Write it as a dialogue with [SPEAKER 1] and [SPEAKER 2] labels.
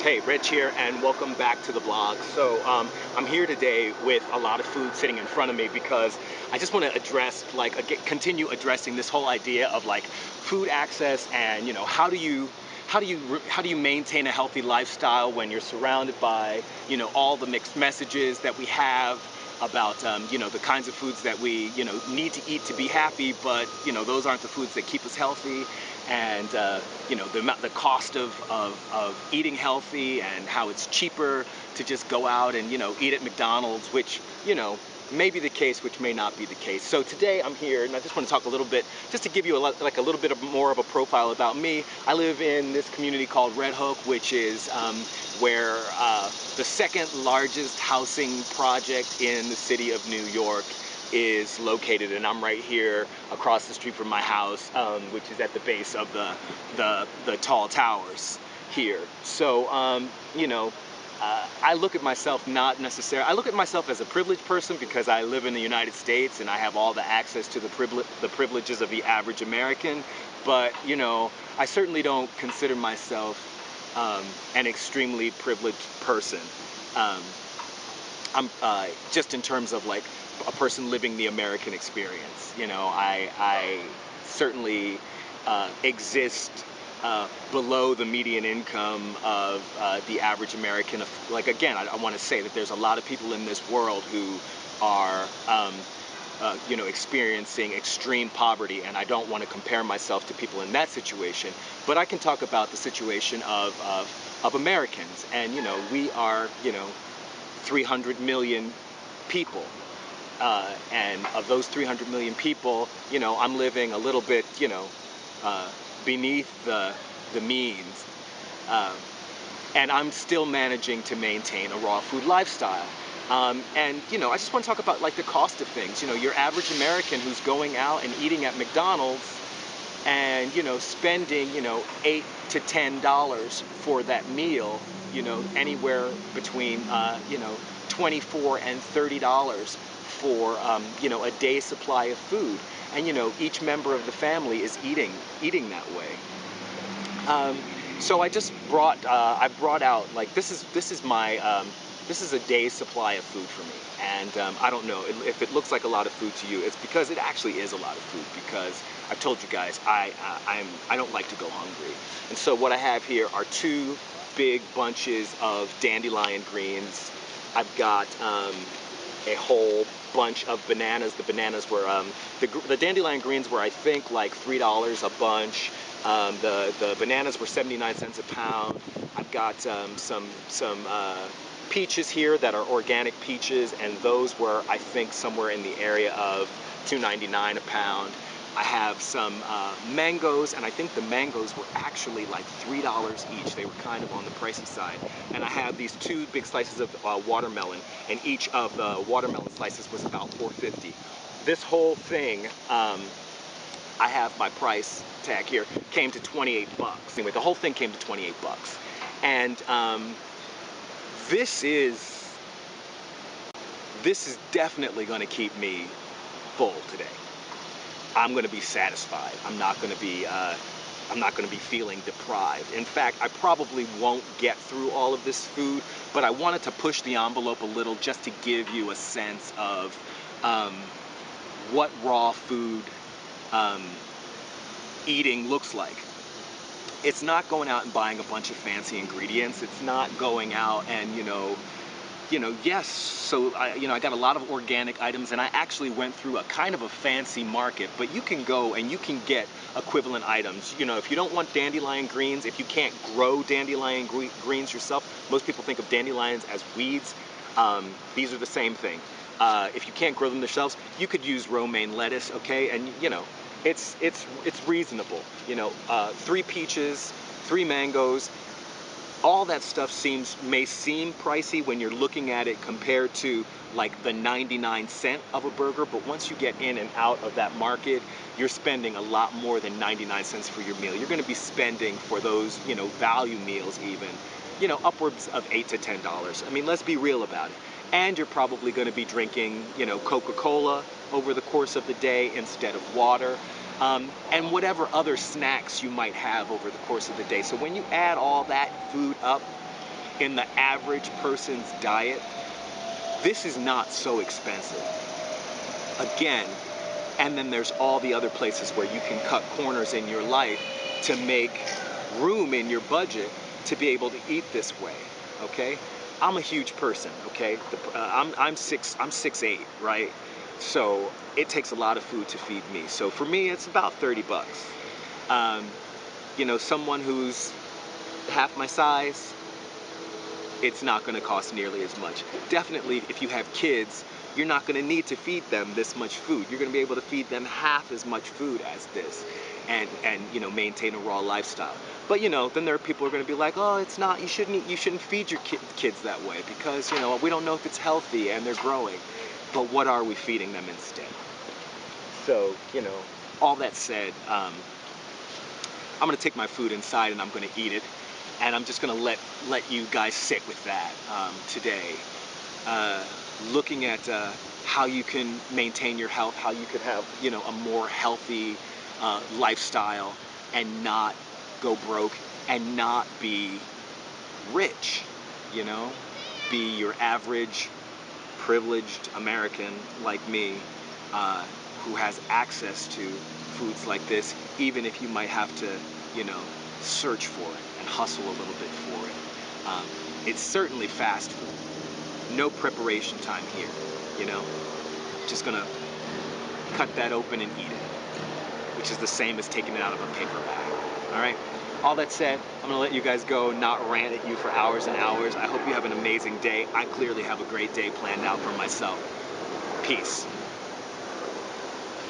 [SPEAKER 1] Hey, Rich here, and welcome back to the blog. I'm here today with a lot of food sitting in front of me because I just want to address, continue addressing this whole idea of like food access and how do you maintain a healthy lifestyle when you're surrounded by all the mixed messages that we have about the kinds of foods that we need to eat to be happy, but those aren't the foods that keep us healthy, and the cost of eating healthy, and how it's cheaper to just go out and eat at McDonald's, which may be the case, which may not be the case. So today I'm here and I just want to talk a little bit, just to give you a little bit more of a profile about me. I live in this community called Red Hook, which is where the second largest housing project in the city of New York is located, and I'm right here across the street from my house, which is at the base of the tall towers here. So I look at myself I look at myself as a privileged person because I live in the United States and I have all the access to the privileges of the average American. But I certainly don't consider myself an extremely privileged person. I'm just in terms of like a person living the American experience. I certainly exist below the median income of the average American. Like, again, I want to say that there's a lot of people in this world who are experiencing extreme poverty, and I don't want to compare myself to people in that situation, but I can talk about the situation of Americans. And we are 300 million people, and of those 300 million people, I'm living a little bit beneath the means, and I'm still managing to maintain a raw food lifestyle. And I just want to talk about like the cost of things. Your average American who's going out and eating at McDonald's and spending $8 to $10 for that meal, anywhere between $24 and $30 for a day's supply of food. And each member of the family is eating that way. So I just brought out, like, this is my this is a day's supply of food for me. And I don't know if it looks like a lot of food to you. It's because it actually is a lot of food, because I've told you guys I don't like to go hungry. And so what I have here are two big bunches of dandelion greens. I've got a whole bunch of bananas. The bananas were the dandelion greens were, I think, like $3 a bunch. The bananas were 79 cents a pound. I've got some peaches here that are organic peaches, and those were, I think, somewhere in the area of $2.99 a pound. I have some mangoes, and I think the mangoes were actually like $3 each. They were kind of on the pricey side. And I have these two big slices of watermelon, and each of the watermelon slices was about $4.50. This whole thing, I have my price tag here, came to 28 bucks. Anyway, the whole thing came to 28 bucks. And this is definitely going to keep me full today. I'm going to be satisfied. I'm not going to be feeling deprived. In fact, I probably won't get through all of this food, but I wanted to push the envelope a little just to give you a sense of what raw food eating looks like. It's not going out and buying a bunch of fancy ingredients. It's not going out and yes, so I got a lot of organic items, and I actually went through a kind of a fancy market, but you can go and you can get equivalent items. If you don't want dandelion greens, if you can't grow dandelion greens yourself, most people think of dandelions as weeds. These are the same thing. If you can't grow them themselves, you could use romaine lettuce, okay? And it's reasonable. 3 peaches, 3 mangoes. All that stuff may seem pricey when you're looking at it compared to like the 99 cent of a burger, but once you get in and out of that market, you're spending a lot more than 99 cents for your meal. You're going to be spending for those, value meals even, upwards of $8 to $10. I mean, let's be real about it. And you're probably going to be drinking, Coca-Cola over the course of the day instead of water. And whatever other snacks you might have over the course of the day. So when you add all that food up, in the average person's diet, this is not so expensive. Again, and then there's all the other places where you can cut corners in your life to make room in your budget to be able to eat this way, okay? I'm a huge person, okay? I'm 6'8", right? So it takes a lot of food to feed me. So for me, it's about 30 bucks. You know, someone who's half my size, it's not going to cost nearly as much. Definitely, if you have kids, you're not going to need to feed them this much food. You're going to be able to feed them half as much food as this, and you know, maintain a raw lifestyle. But you know, then there are people who are going to be like, oh, it's not. You shouldn't feed your kids that way because you know we don't know if it's healthy and they're growing. But what are we feeding them instead? So you know, all that said, I'm going to take my food inside and I'm going to eat it. And I'm just going to let you guys sit with that today. Looking at how you can maintain your health, how you could have, you know, a more healthy lifestyle and not go broke and not be rich, you know, be your average privileged American like me who has access to foods like this, even if you might have to, you know, search for it and hustle a little bit for it. It's certainly fast food. No preparation time here, you know? Just gonna cut that open and eat it, which is the same as taking it out of a paper bag, all right? All that said, I'm gonna let you guys go, not rant at you for hours and hours. I hope you have an amazing day. I clearly have a great day planned out for myself. Peace.